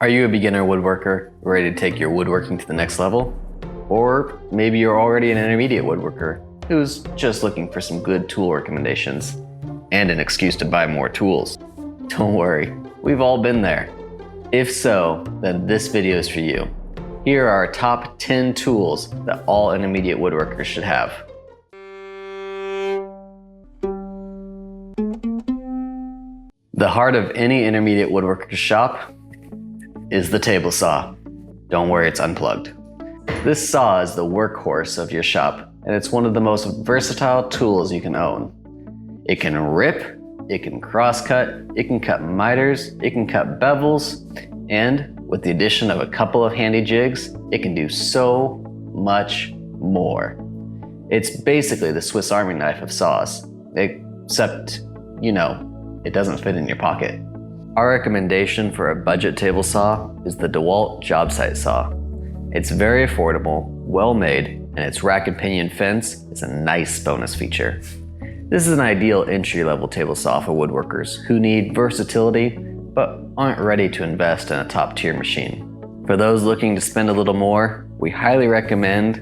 Are you a beginner woodworker ready to take your woodworking to the next level? Or maybe you're already an intermediate woodworker who's just looking for some good tool recommendations and an excuse to buy more tools. Don't worry, we've all been there. If so, then this video is for you. Here are our top 10 tools that all intermediate woodworkers should have. The heart of any intermediate woodworker's shop is the table saw. Don't worry, it's unplugged. This saw is the workhorse of your shop, and it's one of the most versatile tools you can own. It can rip, it can crosscut, it can cut miters, it can cut bevels, and with the addition of a couple of handy jigs, it can do so much more. It's basically the Swiss Army knife of saws, except, it doesn't fit in your pocket. Our recommendation for a budget table saw is the DeWalt job site saw. It's very affordable, well made, and its rack and pinion fence is a nice bonus feature. This is an ideal entry-level table saw for woodworkers who need versatility but aren't ready to invest in a top-tier machine. For those looking to spend a little more, we highly recommend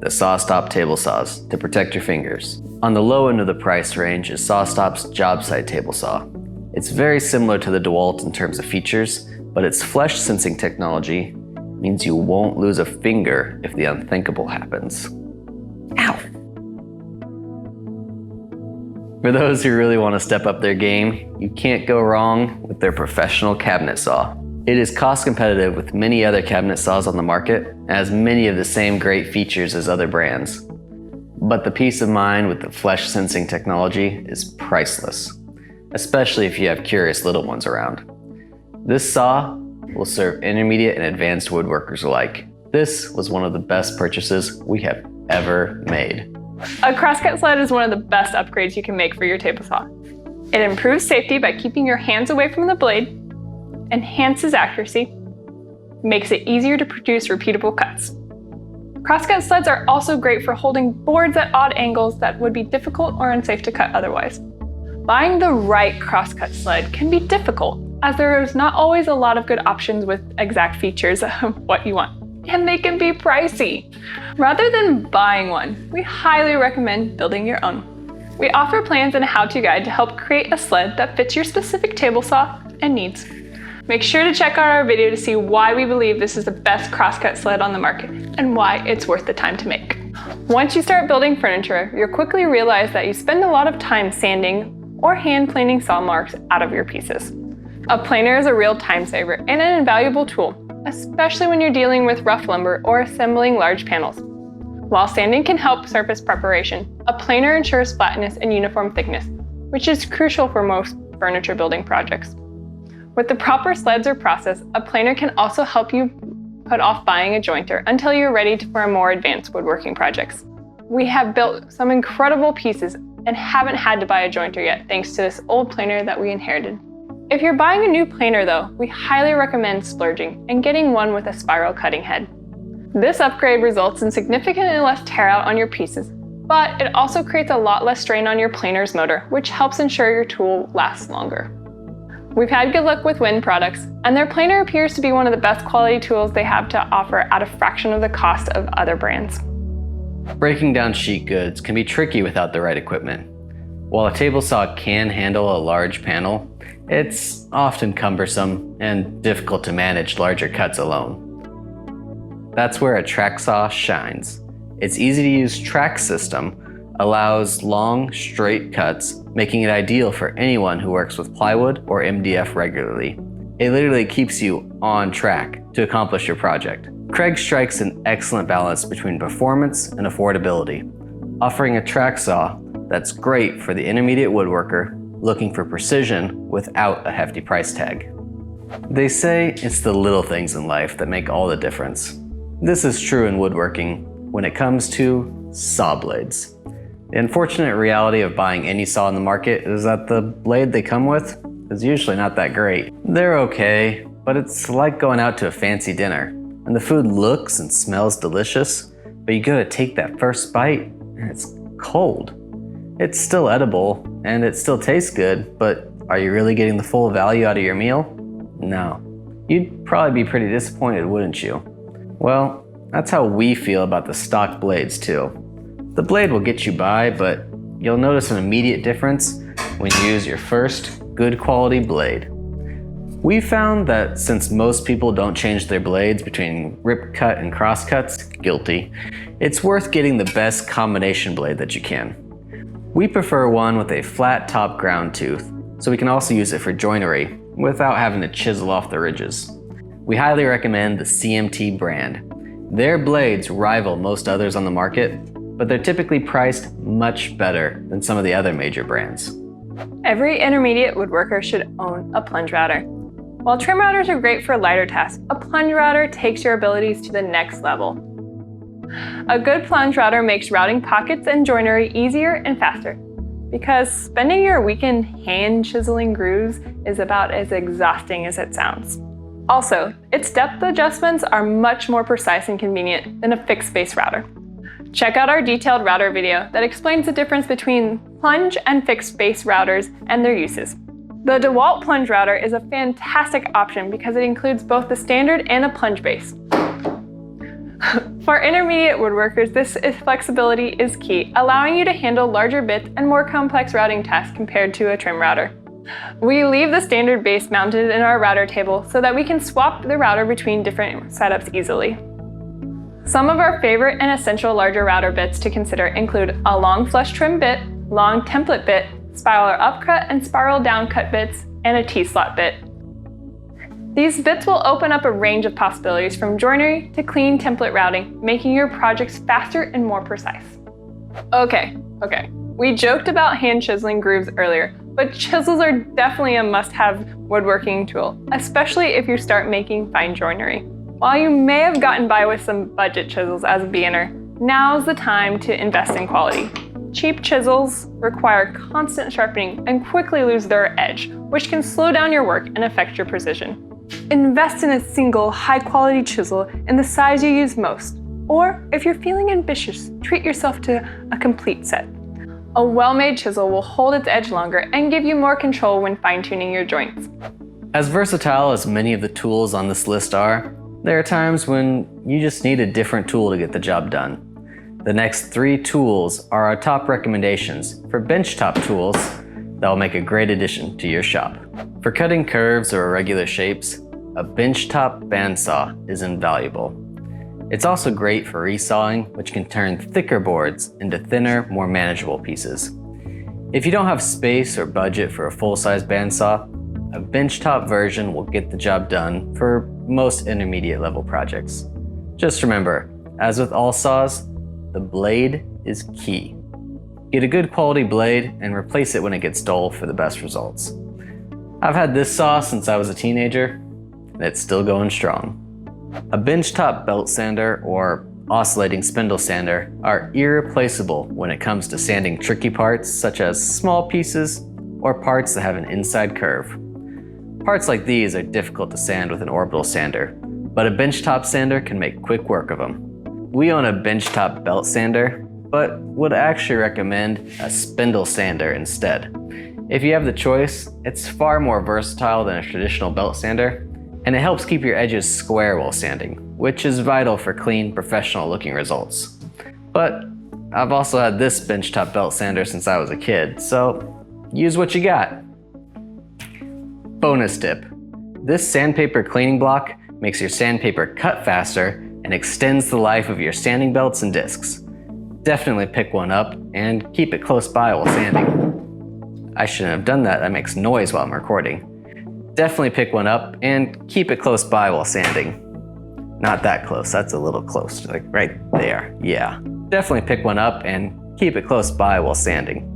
the SawStop table saws to protect your fingers. On the low end of the price range is SawStop's job site table saw. It's very similar to the DeWalt in terms of features, but its flesh sensing technology means you won't lose a finger if the unthinkable happens. Ow! For those who really want to step up their game, you can't go wrong with their professional cabinet saw. It is cost competitive with many other cabinet saws on the market and has many of the same great features as other brands. But the peace of mind with the flesh sensing technology is priceless, especially if you have curious little ones around. This saw will serve intermediate and advanced woodworkers alike. This was one of the best purchases we have ever made. A crosscut sled is one of the best upgrades you can make for your table saw. It improves safety by keeping your hands away from the blade, enhances accuracy, makes it easier to produce repeatable cuts. Crosscut sleds are also great for holding boards at odd angles that would be difficult or unsafe to cut otherwise. Buying the right crosscut sled can be difficult, as there is not always a lot of good options with exact features of what you want, and they can be pricey. Rather than buying one, we highly recommend building your own. We offer plans and a how-to guide to help create a sled that fits your specific table saw and needs. Make sure to check out our video to see why we believe this is the best crosscut sled on the market and why it's worth the time to make. Once you start building furniture, you'll quickly realize that you spend a lot of time sanding or hand planing saw marks out of your pieces. A planer is a real time saver and an invaluable tool, especially when you're dealing with rough lumber or assembling large panels. While sanding can help surface preparation, a planer ensures flatness and uniform thickness, which is crucial for most furniture building projects. With the proper sleds or process, a planer can also help you put off buying a jointer until you're ready for more advanced woodworking projects. We have built some incredible pieces and haven't had to buy a jointer yet thanks to this old planer that we inherited. If you're buying a new planer though, we highly recommend splurging and getting one with a spiral cutting head. This upgrade results in significantly less tear out on your pieces, but it also creates a lot less strain on your planer's motor, which helps ensure your tool lasts longer. We've had good luck with Wind products, and their planer appears to be one of the best quality tools they have to offer at a fraction of the cost of other brands. Breaking down sheet goods can be tricky without the right equipment. While a table saw can handle a large panel, it's often cumbersome and difficult to manage larger cuts alone. That's where a track saw shines. Its easy-to-use track system allows long, straight cuts, making it ideal for anyone who works with plywood or MDF regularly. It literally keeps you on track to accomplish your project. Craig strikes an excellent balance between performance and affordability, offering a track saw that's great for the intermediate woodworker looking for precision without a hefty price tag. They say it's the little things in life that make all the difference. This is true in woodworking when it comes to saw blades. The unfortunate reality of buying any saw in the market is that the blade they come with is usually not that great. They're okay, but it's like going out to a fancy dinner, and the food looks and smells delicious, but you gotta take that first bite and it's cold. It's still edible and it still tastes good, but are you really getting the full value out of your meal? No. You'd probably be pretty disappointed, wouldn't you? Well, that's how we feel about the stock blades too. The blade will get you by, but you'll notice an immediate difference when you use your first good quality blade. We found that since most people don't change their blades between rip cut and cross cuts, guilty, it's worth getting the best combination blade that you can. We prefer one with a flat top ground tooth, so we can also use it for joinery without having to chisel off the ridges. We highly recommend the CMT brand. Their blades rival most others on the market, but they're typically priced much better than some of the other major brands. Every intermediate woodworker should own a plunge router. While trim routers are great for lighter tasks, a plunge router takes your abilities to the next level. A good plunge router makes routing pockets and joinery easier and faster, because spending your weekend hand chiseling grooves is about as exhausting as it sounds. Also, its depth adjustments are much more precise and convenient than a fixed base router. Check out our detailed router video that explains the difference between plunge and fixed base routers and their uses. The DeWalt plunge router is a fantastic option because it includes both the standard and a plunge base. For intermediate woodworkers, this flexibility is key, allowing you to handle larger bits and more complex routing tasks compared to a trim router. We leave the standard base mounted in our router table so that we can swap the router between different setups easily. Some of our favorite and essential larger router bits to consider include a long flush trim bit, long template bit, spiral upcut and spiral downcut bits, and a T-slot bit. These bits will open up a range of possibilities from joinery to clean template routing, making your projects faster and more precise. Okay, we joked about hand chiseling grooves earlier, but chisels are definitely a must-have woodworking tool, especially if you start making fine joinery. While you may have gotten by with some budget chisels as a beginner, now's the time to invest in quality. Cheap chisels require constant sharpening and quickly lose their edge, which can slow down your work and affect your precision. Invest in a single high-quality chisel in the size you use most, or if you're feeling ambitious, treat yourself to a complete set. A well-made chisel will hold its edge longer and give you more control when fine-tuning your joints. As versatile as many of the tools on this list are, there are times when you just need a different tool to get the job done. The next 3 tools are our top recommendations for benchtop tools that will make a great addition to your shop. For cutting curves or irregular shapes, a benchtop bandsaw is invaluable. It's also great for resawing, which can turn thicker boards into thinner, more manageable pieces. If you don't have space or budget for a full-size bandsaw, a benchtop version will get the job done for most intermediate level projects. Just remember, as with all saws, the blade is key. Get a good quality blade and replace it when it gets dull for the best results. I've had this saw since I was a teenager, and it's still going strong. A benchtop belt sander or oscillating spindle sander are irreplaceable when it comes to sanding tricky parts such as small pieces or parts that have an inside curve. Parts like these are difficult to sand with an orbital sander, but a benchtop sander can make quick work of them. We own a benchtop belt sander, but would actually recommend a spindle sander instead. If you have the choice, it's far more versatile than a traditional belt sander, and it helps keep your edges square while sanding, which is vital for clean, professional looking results. But I've also had this benchtop belt sander since I was a kid, so use what you got. Bonus tip. This sandpaper cleaning block makes your sandpaper cut faster and extends the life of your sanding belts and discs. Definitely pick one up and keep it close by while sanding. I shouldn't have done that, that makes noise while I'm recording. Definitely pick one up and keep it close by while sanding. Not that close, that's a little close, like right there, yeah. Definitely pick one up and keep it close by while sanding.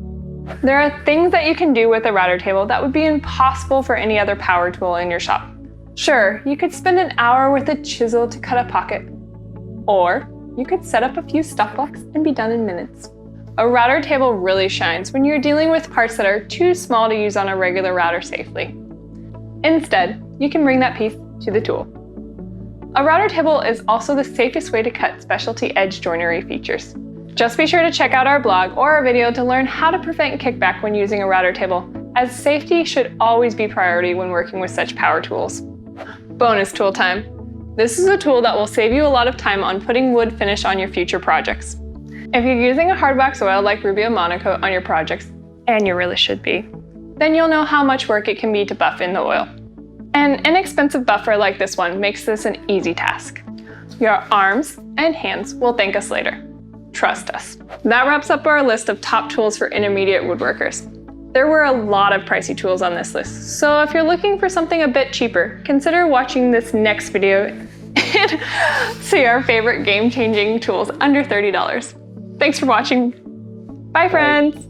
There are things that you can do with a router table that would be impossible for any other power tool in your shop. Sure, you could spend an hour with a chisel to cut a pocket, or you could set up a few stop blocks and be done in minutes. A router table really shines when you're dealing with parts that are too small to use on a regular router safely. Instead, you can bring that piece to the tool. A router table is also the safest way to cut specialty edge joinery features. Just be sure to check out our blog or our video to learn how to prevent kickback when using a router table, as safety should always be priority when working with such power tools. Bonus tool time. This is a tool that will save you a lot of time on putting wood finish on your future projects. If you're using a hard wax oil like Rubio Monocoat on your projects, and you really should be, then you'll know how much work it can be to buff in the oil. An inexpensive buffer like this one makes this an easy task. Your arms and hands will thank us later. Trust us. That wraps up our list of top tools for intermediate woodworkers. There were a lot of pricey tools on this list, so if you're looking for something a bit cheaper, consider watching this next video and see our favorite game-changing tools under $30. Thanks for watching. Bye, friends.